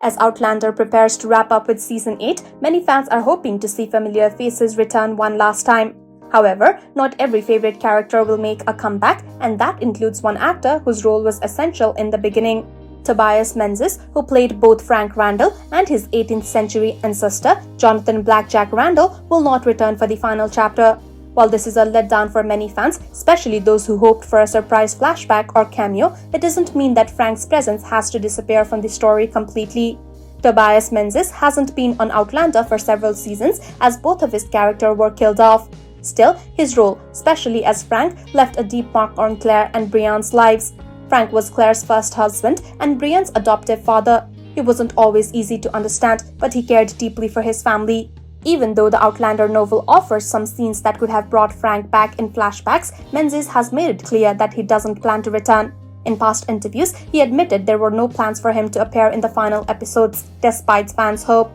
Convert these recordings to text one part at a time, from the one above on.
As Outlander prepares to wrap up with Season 8, many fans are hoping to see familiar faces return one last time. However, not every favorite character will make a comeback, and that includes one actor whose role was essential in the beginning. Tobias Menzies, who played both Frank Randall and his 18th century ancestor, Jonathan Blackjack Randall, will not return for the final chapter. While this is a letdown for many fans, especially those who hoped for a surprise flashback or cameo, it doesn't mean that Frank's presence has to disappear from the story completely. Tobias Menzies hasn't been on Outlander for several seasons as both of his characters were killed off. Still, his role, especially as Frank, left a deep mark on Claire and Brianne's lives. Frank was Claire's first husband and Brianne's adoptive father. He wasn't always easy to understand, but he cared deeply for his family. Even though the Outlander novel offers some scenes that could have brought Frank back in flashbacks, Menzies has made it clear that he doesn't plan to return. In past interviews, he admitted there were no plans for him to appear in the final episodes, despite fans' hope.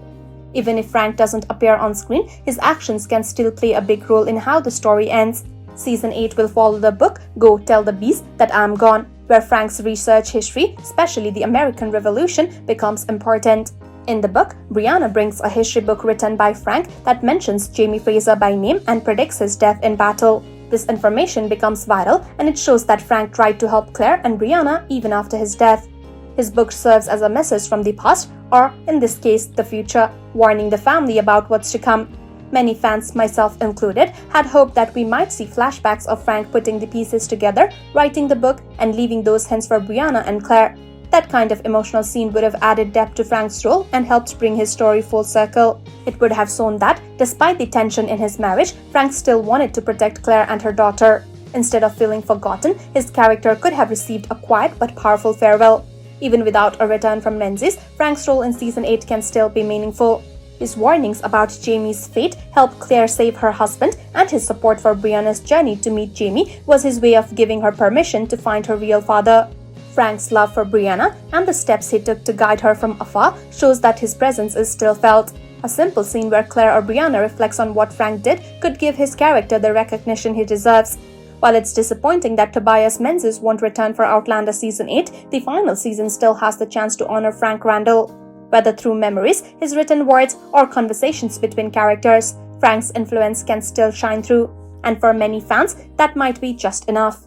Even if Frank doesn't appear on screen, his actions can still play a big role in how the story ends. Season 8 will follow the book Go Tell the Bees That I'm Gone, where Frank's research history, especially the American Revolution, becomes important. In the book, Brianna brings a history book written by Frank that mentions Jamie Fraser by name and predicts his death in battle. This information becomes viral, and it shows that Frank tried to help Claire and Brianna even after his death. His book serves as a message from the past, or in this case, the future, warning the family about what's to come. Many fans, myself included, had hoped that we might see flashbacks of Frank putting the pieces together, writing the book, and leaving those hints for Brianna and Claire. That kind of emotional scene would have added depth to Frank's role and helped bring his story full circle. It would have shown that, despite the tension in his marriage, Frank still wanted to protect Claire and her daughter. Instead of feeling forgotten, his character could have received a quiet but powerful farewell. Even without a return from Menzies, Frank's role in Season 8 can still be meaningful. His warnings about Jamie's fate helped Claire save her husband, and his support for Brianna's journey to meet Jamie was his way of giving her permission to find her real father. Frank's love for Brianna and the steps he took to guide her from afar shows that his presence is still felt. A simple scene where Claire or Brianna reflects on what Frank did could give his character the recognition he deserves. While it's disappointing that Tobias Menzies won't return for Outlander Season 8, the final season still has the chance to honor Frank Randall. Whether through memories, his written words, or conversations between characters, Frank's influence can still shine through. And for many fans, that might be just enough.